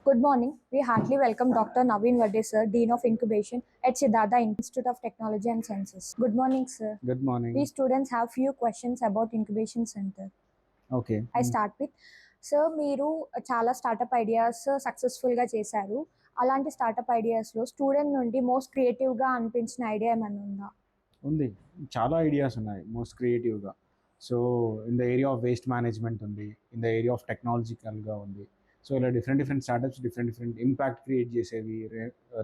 Good morning. We heartily welcome Dr. Naveen Vade, sir, Dean of Incubation at Siddhartha Institute of Technology and Sciences. Good morning, sir. Good We morning. students have few questions about Incubation Center. Okay. I start with, sir, మీరు చాలా startup ideas సక్సెస్ఫుల్గా చేశారు. అలాంటి startup ఐడియాస్లో student నుండి most క్రియేటివ్గా అనిపించిన idea ఏమైనా ఉందా? ఉంది. చాలా ఐడియాస్ ఉన్నాయి మోస్ట్ క్రియేటివ్‌గా. So, in the area of waste management ఉంది. ఇన్ ద ఏరియా ఆఫ్ టెక్నాలజికల్‌గా ఉంది. సో, ఇలా different different startups different impact create చేసేవి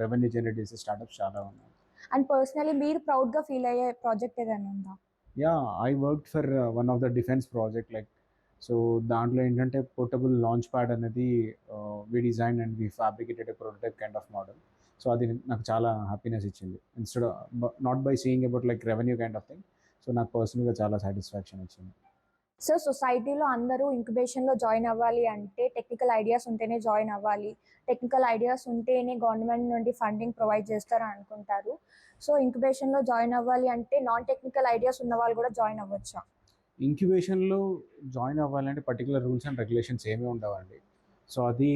రెవెన్యూ జనరేట్ చేసే స్టార్టప్స్ చాలా ఉన్నాయి. అండ్ పర్సనలీ మీరు ప్రౌడ్గా ఫీల్ అయ్యే ప్రాజెక్ట్ ఏదైనా ఉందా? Yeah! I worked for one of the defence project so, దాంట్లో ఏంటంటే పోర్టబుల్ లాంచ్ ప్యాడ్ అనేది we design and we fabricated a prototype kind of model. So, అది నాకు చాలా హ్యాపీనెస్ ఇచ్చింది. Instead not by seeing about revenue kind of thing. So, నాకు పర్సనల్‌గా చాలా సాటిస్ఫాక్షన్ వచ్చింది. సార్ సొసైటీలో అందరూ ఇంక్యుబేషన్లో జాయిన్ అవ్వాలి అంటే టెక్నికల్ ఐడియాస్ ఉంటేనే జాయిన్ అవ్వాలి. టెక్నికల్ ఐడియాస్ ఉంటేనే గవర్నమెంట్ నుండి ఫండింగ్ ప్రొవైడ్ చేస్తారని అనుకుంటారు. సో ఇంక్యుబేషన్లో జాయిన్ అవ్వాలి అంటే నాన్ టెక్నికల్ ఐడియాస్ ఉన్న వాళ్ళు కూడా జాయిన్ అవ్వచ్చా? ఇంక్యుబేషన్‌లో జాయిన్ అవ్వాలంటే పర్టిక్యులర్ రూల్స్ అండ్ రెగ్యులేషన్స్ ఏమీ ఉండవండి. సో, అది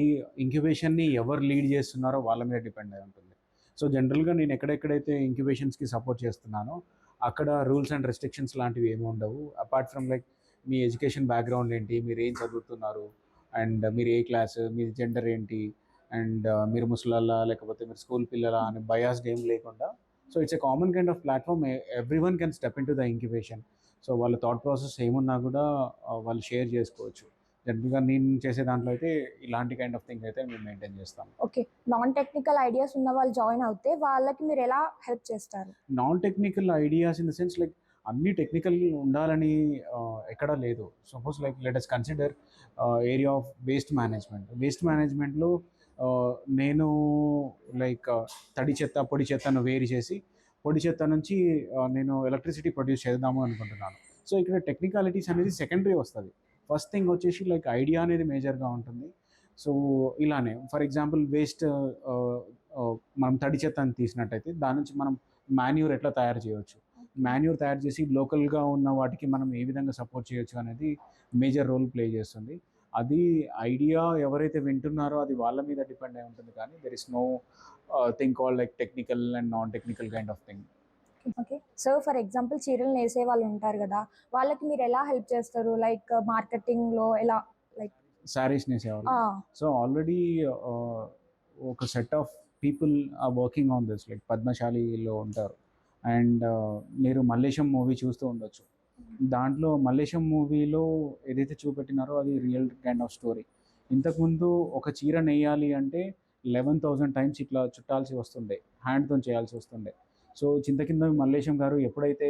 ఇంక్యుబేషన్‌ని ఎవరు లీడ్ చేస్తున్నారో వాళ్ళ మీద డిపెండ్ అయి ఉంటుంది. సో, జనరల్‌గా నేను ఎక్కడెక్కడైతే ఇంక్యుబేషన్స్‌కి సపోర్ట్ చేస్తున్నానో, అక్కడ రూల్స్ అండ్ రెస్ట్రిక్షన్స్ లాంటివి ఏమి ఉండవు. Apart from me education background ఏంటి? మీరేం చదువుతున్నారు? అండ్ మీరు ఏ క్లాస్? మీ జెండర్ ఏంటి? అండ్ మీరు ముసలోళ్ళా? లేకపోతే మీరు స్కూల్ పిల్లలా? అని బయాస్డ్ ఏం లేకుండా so, it's a common kind of platform. Everyone can step into the incubation. So, వాళ్ళ థాట్ ప్రాసెస్ ఏమున్నా కూడా వాళ్ళు షేర్ చేసుకోవచ్చు. జనరల్‌గా నేను చేసే దాంట్లో అయితే ఇలాంటి కైండ్ ఆఫ్ థింగ్ అయితే మేము మెయింటైన్ చేస్తాం. ఓకే. నాన్ టెక్నికల్ ఐడియాస్ ఉన్న వాళ్ళు జాయిన్ అవుతే వాళ్ళకి మీరు ఎలా హెల్ప్ చేస్తారు? Non technical ideas in the sense అన్నీ టెక్నికల్ ఉండాలని ఎక్కడా లేదు. Suppose let us consider area of waste management. వేస్ట్ మేనేజ్మెంట్‌లో నేను లైక్ తడి చెత్త, పొడి చెత్తను వేరు చేసి, పొడి చెత్త నుంచి నేను ఎలక్ట్రిసిటీ ప్రొడ్యూస్ చేద్దాము అనుకుంటున్నాను. సో, ఇక్కడ టెక్నికాలిటీస్ అనేది సెకండరీ వస్తది. ఫస్ట్ థింగ్ వచ్చేసి ఐడియా అనేది మేజర్‌గా ఉంటుంది. సో, ఇలానే ఫర్ ఎగ్జాంపుల్ వేస్ట్ ఆహ్, ఆహ్, మనం తడి చెత్తని తీసినట్టయితే దాని నుంచి మనం మాన్యూర్ ఎట్లా తయారు చేయొచ్చు? మాన్యూర్ తయారు చేసి లోకల్‌గా ఉన్న వాటికి మనం ఏ విధంగా సపోర్ట్ చేయొచ్చు అనేది మేజర్ రోల్ ప్లే చేస్తుంది. అది ఐడియా ఎవరైతే వింటున్నారో అది వాళ్ళ మీద డిపెండ్ అయి ఉంటుంది కానీ there is no thing called technical and non technical kind of thing. Okay. So, for example చీరలు నేసే వాళ్ళు ఉంటారు గదా! వాళ్ళకి మీరు ఎలా హెల్ప్ చేస్తారు? లైక్ మార్కెటింగ్‌లో ఎలా? లైక్ శారీస్ నేసేవాళ్ళు. ఆ! సో, ఆల్రెడీ ఆహ్, ఒక set of people are working on this పద్మశాలిలో ఉంటారు. అండ్ మీరు 'మల్లేశం' మూవీ చూస్తూ ఉండొచ్చు. దాంట్లో 'మల్లేశం' మూవీలో ఏదైతే చూపెట్టినారో అది రియల్ కైండ్ ఆఫ్ స్టోరీ. ఇంతకుముందు ఒక చీర నెయ్యాలి అంటే 11,000 టైమ్స్ ఇట్లా చుట్టాల్సి వస్తుండే. హ్యాండ్‌తోని చేయాల్సి వస్తుండే. సో, చింతకింద మల్లేశం గారు ఎప్పుడైతే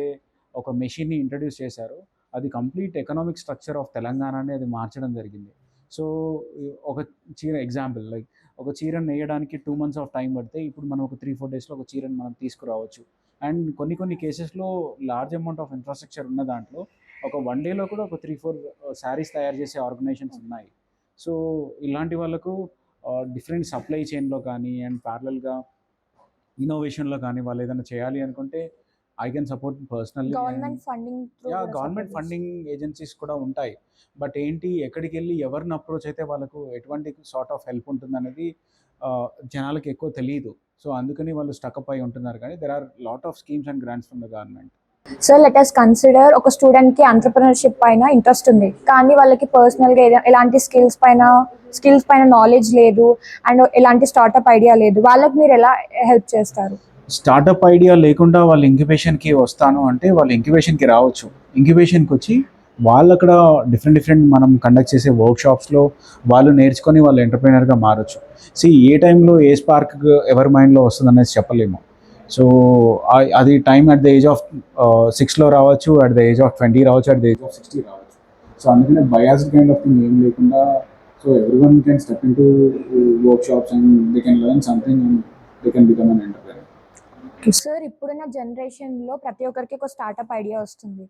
ఒక మెషిన్‌ని ఇంట్రొడ్యూస్ చేశారో, అది కంప్లీట్ ఎకనామిక్ స్ట్రక్చర్ ఆఫ్ తెలంగాణనే అది మార్చడం జరిగింది. సో, ఒక చీర ఎగ్జాంపుల్ ఒక చీరను నేయడానికి 2 మంత్స్ ఆఫ్ టైం పడితే, ఇప్పుడు మనం ఒక 3, 4 డేస్‌లో ఒక చీరను మనం తీసుకురావచ్చు. అండ్ కొన్ని కొన్ని కేసెస్‌లో లార్జ్ అమౌంట్ ఆఫ్ ఇన్‌ఫ్రాస్ట్రక్చర్ ఉన్న దాంట్లో ఒక 1 డేలో కూడా ఒక 3, 4 శారీస్ తయారు చేసే ఆర్గనైజేషన్స్ ఉన్నాయి. సో, ఇలాంటి వాళ్ళకు డిఫరెంట్ సప్లై చైన్‌లో కానీ అండ్ ప్యారలెల్‌గా ఇన్నోవేషన్‌లో కానీ వాళ్ళేదైనా చేయాలి అనుకుంటే I can support personally. And government funding through yeah! కూడా గవర్నమెంట్ సపోర్ట్ ఫండింగ్ ఏజెన్సీస్ కూడా ఉంటాయి. బట్ ఏంటి ఎక్కడికెళ్ళి ఎవరిని అప్రోచ్ అయితే వాళ్ళకు ఎటువంటి సార్ట్ ఆఫ్ హెల్ప్ ఉంటుందనేది జనాలకి ఎక్కువ తెలీదు. సో, అందుకని వాళ్ళు స్టకప్ అయి ఉంటున్నారు కానీ there are lot of schemes and grants from the government. So let us consider ఒక స్టూడెంట్‌కి ఎంటర్‌ప్రెన్యూర్‌షిప్ పైన ఇంట్రెస్ట్ ఉంది. కానీ వాళ్ళకి పర్సనల్‌గా ఎలాంటి స్కిల్స్ పైన నాలెడ్జ్ లేదు. అండ్ ఎలాంటి స్టార్టప్ ఐడియా లేదు. వాళ్ళకి మీరు ఎలా హెల్ప్ చేస్తారు? స్టార్టప్ ఐడియా లేకుండా వాళ్ళు ఇంక్యుబేషన్‌కి వస్తాను అంటే వాళ్ళు ఇంక్యుబేషన్‌కి రావచ్చు. ఇంక్యుబేషన్‌కొచ్చి వాళ్ళక్కడ డిఫరెంట్ డిఫరెంట్ మనం కండక్ట్ చేసే వర్క్‌షాప్స్‌లో వాళ్ళు నేర్చుకొని వాళ్ళు ఎంటర్‌ప్రెన్యూర్‌గా మారొచ్చు. ఏ టైంలో ఏ స్పార్క్ ఎవరి మైండ్‌లో వస్తుందనేది చెప్పలేము. సో, అది time at the age of 6లో రావచ్చు, అట్ ద ఏజ్ ఆఫ్ 20 రావచ్చు, అట్ ద ఏజ్ ఆఫ్ 60 రావచ్చు. సో, అందుకనే బయాస్డ్ కైండ్ ఆఫ్ థింగ్ ఏం లేకుండా so everyone can step into workshops and they can learn something and they can become an entrepreneur. Sir ఇప్పుడున్న జనరేషన్‌లో ప్రతి ఒక్కరికి ఒక స్టార్టప్ ఐడియా వస్తుంది.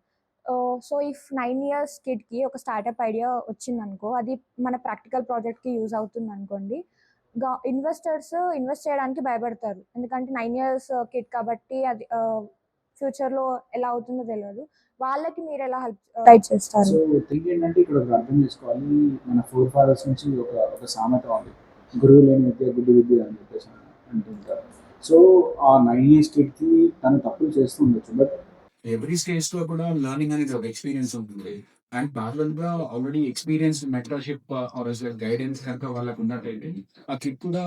సో ఇఫ్ 9 ఇయర్స్ కిడ్‌కి ఒక స్టార్టప్ ఐడియా వచ్చిందనుకో, అది మన ప్రాక్టికల్ ప్రాజెక్ట్‌కి యూజ్ అవుతుందనుకోండి. ఇన్వెస్టర్స్ ఇన్వెస్ట్ చేయడానికి భయపడతారు. ఎందుకంటే 9 ఇయర్స్ కిడ్ కాబట్టి అది ఫ్యూచర్‌లో ఎలా అవుతుందో తెలవదు. వాళ్ళకి మీరెలా హెల్ప్ గైడ్ చేస్తారు? సో థింగ్ ఏంటంటే ఇక్కడ ఒకటి అర్థం చేసుకోవాలి. మన ఫోర్ ఫాదర్స్ నుంచి ఒక సామెత ఉంది. గురువు లేని విద్య గుడ్డి విద్య అని చెప్పేసి అంటుంటారు. సో ఆ 9 ఇయర్స్ కిడ్‌కి తను తప్పులు చేస్తూ ఉండొచ్చు. బట్ ఎవ్రీ స్టేజ్‌లో కూడా లెర్నింగ్ అనేది ఒక ఎక్స్‌పీరియన్స్ ఉంటుంది. అండ్ ప్యారలల్‌గా already experienced mentorship or guidance కనుక వాళ్ళకి ఉన్నట్టయితే, ఆ కిడ్ కూడా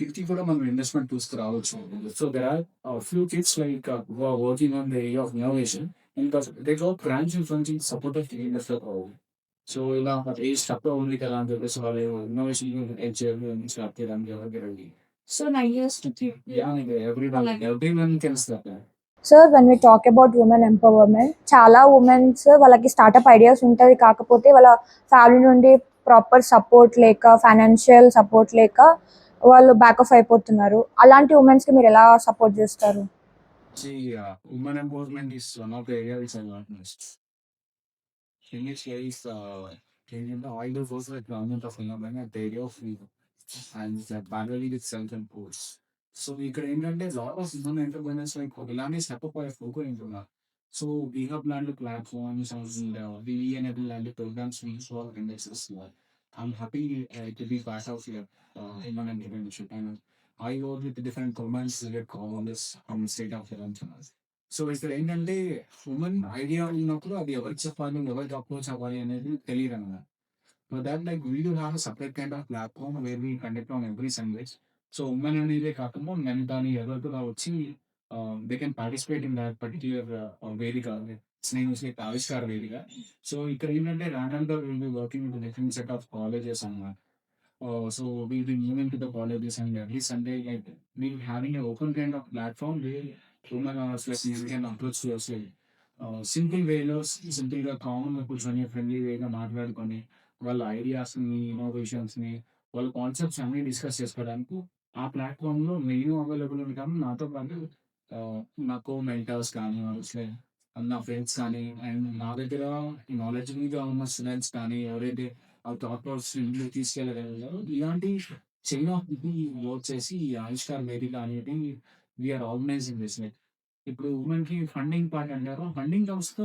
కిడ్‌కి కూడా మనం ఇన్వెస్ట్‌మెంట్ తీసుకురావచ్చు. So, there are few kids like who are working on the area of innovation. ఇంకా they got branches from the supportive teams. So, ఇలా ఏజ్ తక్కువ ఉంది కదా అని చెప్పేసి వాళ్ళు ఇన్నోవేషన్ స్టార్ట్ చేయడానికి ఎవరికి ready. So 9 years to keep. Yeah! Everyone can start. Sir when we talk about women empowerment, చాలా ఉమెన్స్ వాళ్ళకి స్టార్టప్ ఐడియాస్ ఉంటుంది, కాకపోతే వాళ్ళ ఫ్యామిలీ నుండి ప్రాపర్ సపోర్ట్ లేక, ఫైనాన్షియల్ సపోర్ట్ లేక వాళ్ళు బ్యాక్ ఆఫ్ అయిపోతున్నారు. అలాంటి ఉమెన్స్కి మీరు ఎలా సపోర్ట్ చేస్తారు? See, women empowerment is one of the areas I want most. In this case, in the oil is also a government of Finland at the area of freedom and that parallelly with self-imposed. So ఇక్కడ ఏంటంటే lot of women entrepreneurs like ఇలానే step up అయ్యే folk ఉంటున్నారు. So we have planned platforms and we enable and programs we solve indexes. I'm happy to be part of your women entrepreneurship and I work with different governments that call on this from the state of Telangana. So ఇక్కడ ఏంటంటే women idea ఉన్నప్పుడు అది ఎవరికి చెప్పాలి, ఎవరికి approach అవ్వాలి అనేది తెలియదు అన్నమాట. For that, like we do have a separate kind of platform where we conduct on every Sundays. So women అనేదే కాకుండా men కానీ ఎవరు కూడా వచ్చి they can participate in that particular వేదిక. ఇట్స్ నేమ్ ఇస్ లైక్ ఆవిష్కార వేదిక. సో ఇక్కడ ఏంటంటే ర్యాండమ్గా will be working with different set of colleges అన్నమాట. So we'll be moving to the colleges and every Sunday like we'll having an open kind of platform where women are like you can approach to us like simple వేలో సింపుల్గా కామన్గా కూర్చొని friendly వేగా మాట్లాడుకొని వాళ్ళ ఐడియాస్ని, ఇన్నోవేషన్స్ని, వాళ్ళ concepts అన్నీ discuss చేసుకోవడానికి ఆ ప్లాట్ఫామ్లో నేను అవైలబుల్ ఉంటాను. నాతో పాటు నా కో మెంటర్స్ కానీ, నా ఫ్రెండ్స్ కానీ అండ్ నా దగ్గర నాలెడ్జబుల్గా ఉన్న స్టూడెంట్స్ కానీ ఎవరైతే ఆ థాట్ ప్రాసెస్ ఇంటికి తీసుకెళ్ళగలిగారో ఇలాంటి చైన్ ఆఫ్ పీపుల్ వర్క్ చేసి ఈ ఆవిష్కార్ వేదిక అనేది వీఆర్ ఆర్గనైజింగ్ దిస్. ఇప్పుడు ఉమెన్‌కి ఫండింగ్ పార్ట్ అంటారు. Funding comes the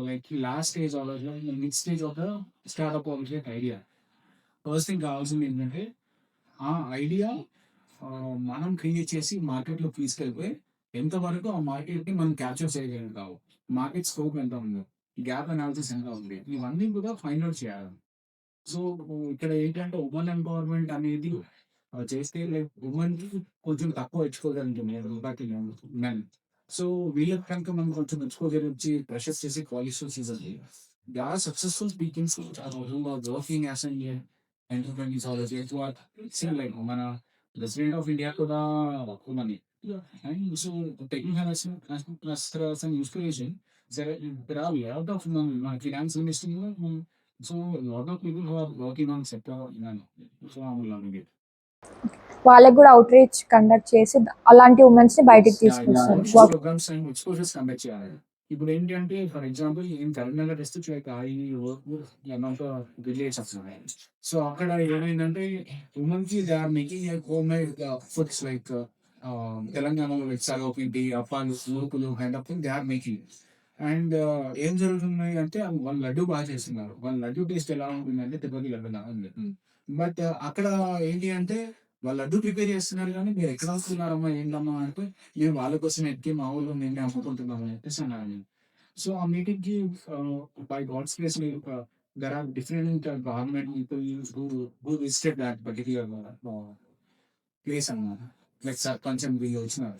like last stage or mid stage of the startup of idea. First thing కావాల్సింది ఏంటంటే ఆ ఐడియా మనం క్రియేట్ చేసి మార్కెట్‌లోకి తీసుకెళ్ళిపోయి ఎంతవరకు ఆ మార్కెట్‌ని మనం క్యాప్చర్ చేయగలుగుతాము. మార్కెట్ స్కోప్ ఎంత ఉందో, గ్యాప్ అనాలిసిస్ ఎంత ఉంది, ఇవన్నీ కూడా ఫైండ్ ఔట్ చేయాలి. సో, ఇక్కడ ఏంటంటే ఉమెన్ ఎంపవర్‌మెంట్ అనేది చేస్తే లైక్ ఉమెన్‌కి కొంచెం తక్కువ exposure compare to men. So, వీళ్ళకి కనుక మనం కొంచెం ఎక్స్‌పోజర్ ఇచ్చి ప్రెషర్స్ చేసి క్వాలిఫికేషన్స్ చేసేది. They are successful peoples who are working as an entrepreneurs or who are see like మన ప్రెసిడెంట్ ఆఫ్ ఇండియా కూడా ఉమెనే. And so taking her as an inspiration. There are lot of మన finance మినిస్ట్రీలో so a lot of people who are working on sector, so I'm loving it. వాళ్ళకి కూడా out reach conduct చేసి అలాంటి ఉమెన్స్ని బయటికి Yeah, తీసుకొస్తారు. yeah. Programs and exposures conduct చేయాలి. ఇప్పుడు ఏంటి అంటే for example in Karimnagar district like I work one of the villages. So అక్కడ ఏమైందంటే ఉమెన్‌కి they are making like home made foods like తెలంగాణలో లైక్ సర్వపిండి, అప్పాలు, మురుకులు kind of thing they are making. And ఏం జరుగుతుంది అంటే వాళ్ళు లడ్డు బాగా చేస్తున్నారు. వాళ్ళ లడ్డు టేస్ట్ ఎలా ఉంటుందంటే తిరుపతి లడ్డులా ఉంది. బట్ అక్కడ ఏంటి అంటే వాళ్ళు లడ్డు ప్రిపేర్ చేస్తున్నారు కానీ మీరు ఎక్కడ వస్తున్నారమ్మా ఏంటమ్మా అంటే మేము వాళ్ళ కోసం ఎక్కి మా ఊళ్ళో మేమే అమ్ముకుంటున్నాం అని చెప్పేసి అన్నారు. సో ఆ మీటింగ్‌కి by God's grace there are different government people who visited that particular place అన్నమాట. లైక్ సర్పంచ్ అండ్ వీళ్ళు వచ్చినారు.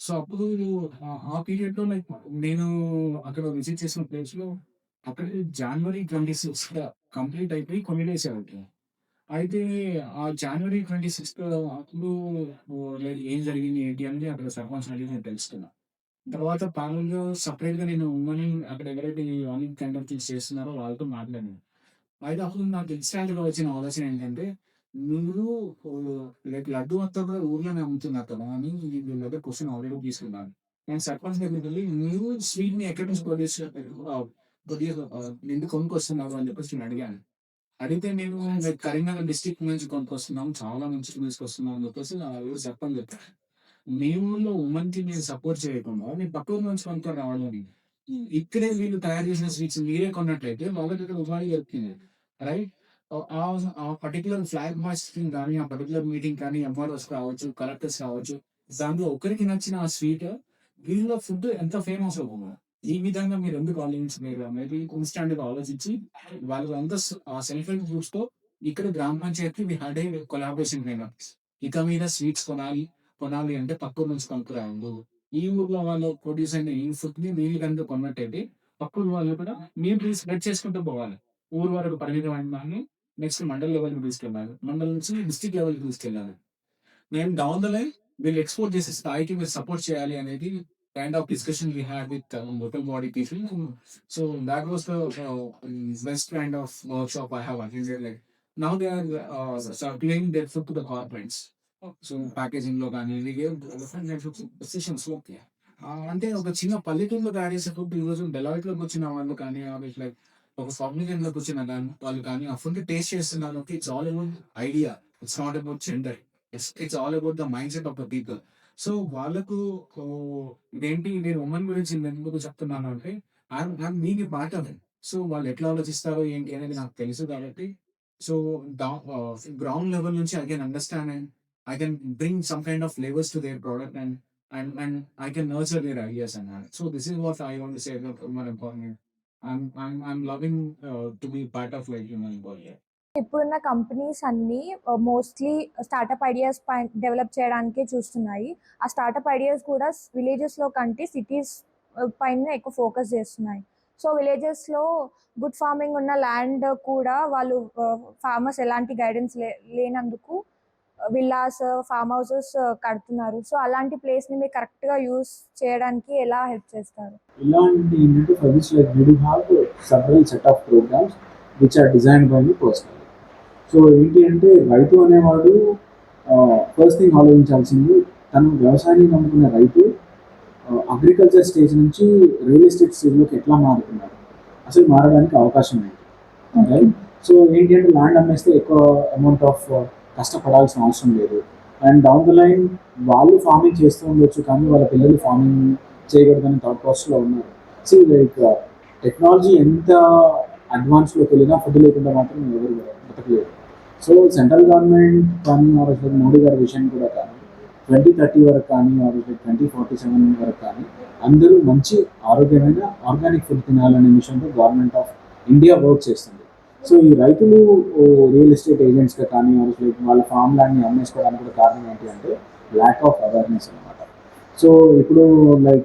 సో అప్పుడు ఆ పీరియడ్‌లో లైక్ నేను అక్కడ విజిట్ చేసిన ప్లేస్‌లో అక్కడ జనవరి 26 కంప్లీట్ అయిపోయి కొన్ని డేసే అవుతుంది. అయితే ఆ జనవరి 26 అప్పుడు లైక్ ఏం జరిగింది ఏంటి అనేది అక్కడ సర్పంచ్‌ని అడిగి నేను తెలుసుకున్నా. తర్వాత ప్యానెల్‌లో సెపరేట్‌గా నేను ఉమెన్ అక్కడ ఎవరైతే ఈ రన్నింగ్ కైండ్ ఆఫ్ థింగ్స్ చేస్తున్నారో వాళ్ళతో మాట్లాడాను. అయితే అప్పుడు నాకు ఇన్‌స్టాంట్‌గా వచ్చిన ఆలోచన ఏంటంటే, మీరు లైక్ లడ్డు అంతా కూడా ఊర్లోనే అమ్ముతున్నారు కదా! అని వీళ్ళ దగ్గర క్వెషన్ ఆల్రెడీ తీసుకున్నాను. నేను సర్పంచ్ దగ్గరికి వెళ్లి, "మీరు స్వీట్‌ని ఎక్కడి నుంచి ఎందుకు కొనుక్కొస్తున్నారు?" అని చెప్పేసి నేను అడిగాను. అడిగితే నేను లైక్ కరీంనగర్ డిస్ట్రిక్ట్ నుంచి కొనుక్కొస్తున్నాం. చాలా నుంచి తీసుకొస్తున్నాం అని చెప్పేసి ఆ ఊరు సర్పంచ్ చెప్పారు. మీ ఊర్లో ఉమెన్‌కి మీరు సపోర్ట్ చేయకుండా నేను పక్క ఊరు నుంచి కొనుక్కొని రావాలని. ఇక్కడే వీళ్ళు తయారు చేసిన స్వీట్స్ మీరే కొన్నట్లయితే వాళ్ళకి ఇక్కడ ఉపాధి దొరుకుతుంది. రైట్? ఆ పర్టికులర్ ఫ్లాగ్ హాయిస్టింగ్ కానీ, ఆ పర్టికులర్ మీటింగ్ కానీ ఎంఆర్ఓస్ కావచ్చు, కలెక్టర్స్ కావచ్చు, దాంట్లో ఒకరికి నచ్చిన ఆ స్వీట్ వీళ్ళ ఫుడ్ ఎంత ఫేమస్ అవుతుందో. ఈ విధంగా మీరు ఎందుకు ఆలోచించలేరు అనేది ఇన్‌స్టాంట్‌గా ఆలోచించి వాళ్ళంతా ఆ సెల్ఫ్ హెల్ప్ గ్రూప్స్‌తో ఇక్కడ గ్రామ పంచాయతీ we had a collaboration kind of. ఇక మీద స్వీట్స్ కొనాలి అంటే పక్కూరు నుంచి కొనుక్కురావద్దు. ఈ ఊర్లో వాళ్ళు ప్రొడ్యూస్ అయిన ఈ ఫుడ్‌ని మీరు గనుక కొన్నట్టయితే పక్కూరు వాళ్ళు కూడా మీరు స్ప్రెడ్ చేసుకుంటూ పోవాలి. ఊరు వరకు పరిమితమైన దాన్ని నెక్స్ట్ మండల్ లెవెల్‌కి తీసుకెళ్ళాలి. మండల్ నుంచి డిస్ట్రిక్ట్ లెవెల్‌కి తీసుకెళ్ళాలి. మేము డౌన్ ద లైన్ వీళ్ళు ఎక్స్‌పోర్ట్ చేసే స్థాయికి మీరు సపోర్ట్ చేయాలి అనేది kind of discussion we had with local body people. So thought was the best kind of workshop I have attended. Like now they are supplying their food to the corporates. So ప్యాకేజింగ్‌లో కానీ we gave different kinds of decisions. అంటే ఒక చిన్న పల్లెటూరులో తయారు చేసే food ఈరోజు డెలాయిట్‌లోకి వచ్చిన వాళ్ళు కానీ లైక్ ఒక కాగ్నిజెంట్‌లోకి వచ్చిన వాళ్ళు కానీ ఆ ఫుడ్ టేస్ట్ చేస్తున్నారు. It's all about idea. It's not about gender. It's all about the mind set of the people. So వాళ్ళకు ఇదేంటి నేను ఉమెన్ గురించి ఎందుకు చెప్తున్నాను అంటే I'm being a part of it. So వాళ్ళు ఎట్లా ఆలోచిస్తారో ఏంటి అనేది నాకు తెలుసు కాబట్టి సో గ్రౌండ్ లెవెల్ నుంచి I can understand and I can bring some kind of flavours to their product and I can nurture their ideas and that. So this is what I want to say about human empowerment. I'm loving to be part of like human empowerment. ఇప్పుడున్న companies అన్నీ mostly startup ideas develop చేయడానికే చూస్తున్నాయి. ఆ startup ideas కూడా విలేజెస్లో కంటే cities పైన ఎక్కువ ఫోకస్ చేస్తున్నాయి. సో విలేజెస్లో గుడ్ ఫార్మింగ్ ఉన్న ల్యాండ్ కూడా వాళ్ళు ఫార్మర్స్ ఎలాంటి గైడెన్స్ లేనందుకు విల్లాస్ ఫామ్ హౌసెస్ కడుతున్నారు. సో అలాంటి ప్లేస్ని మీరు కరెక్ట్గా యూస్ చేయడానికి ఎలా హెల్ప్ చేస్తారు? ఇలాంటి ఏంటంటే for this like we do have several set of programmes which are designed by me personal. So ఏంటి అంటే రైతు అనేవాడు ఫస్ట్ థింగ్ ఆలోచించాల్సింది తను వ్యవసాయాన్ని నమ్ముకునే రైతు అగ్రికల్చర్ స్టేజ్ నుంచి రియల్ ఎస్టేట్ స్టేజ్లోకి ఎట్లా మారుతున్నారు, అసలు మారడానికి అవకాశం ఏంటి. రైట్. సో ఏంటి అంటే ల్యాండ్ అమ్మేస్తే ఎక్కువ అమౌంట్ ఆఫ్ కష్టపడాల్సిన అవసరం లేదు. అండ్ డౌన్ ద లైన్ వాళ్ళు ఫార్మింగ్ చేస్తూ ఉండొచ్చు కానీ వాళ్ళ పిల్లలు ఫార్మింగ్ చేయకూడదని థాట్ ప్రాసెస్లో ఉన్నారు. సో లైక్ టెక్నాలజీ ఎంత అడ్వాన్స్లోకి వెళ్ళినా ఫుడ్ లేకుండా మాత్రం ఎవరు బతకలేరు. సో సెంట్రల్ గవర్నమెంట్ కానీ మోడీ గారి విషయం కూడా కానీ 2030 వరకు కానీ 2047 వరకు కానీ అందరూ మంచి ఆరోగ్యమైన ఆర్గానిక్ ఫుడ్ తినాలనే విషయంలో గవర్నమెంట్ ఆఫ్ ఇండియా వర్క్ చేస్తుంది. సో ఈ రైతులు రియల్ ఎస్టేట్ ఏజెంట్స్గా కానీ వాళ్ళ ఫామ్ ల్యాండ్ని అమ్మేసుకోవడానికి కూడా కారణం ఏంటి అంటే ల్యాక్ ఆఫ్ అవేర్నెస్ అనమాట. సో ఇప్పుడు లైక్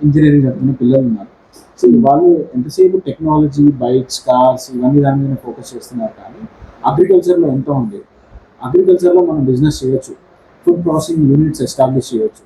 ఇంజనీరింగ్ చదువుతున్న పిల్లలు ఉన్నారు. సో వాళ్ళు ఎంతసేపు టెక్నాలజీ బైక్స్ కార్స్ ఇవన్నీ దాని మీద ఫోకస్ చేస్తున్నారు కానీ అగ్రికల్చర్లో ఎంతో ఉంది. అగ్రికల్చర్లో మనం బిజినెస్ చేయొచ్చు, ఫుడ్ ప్రాసెసింగ్ యూనిట్స్ ఎస్టాబ్లిష్ చేయొచ్చు.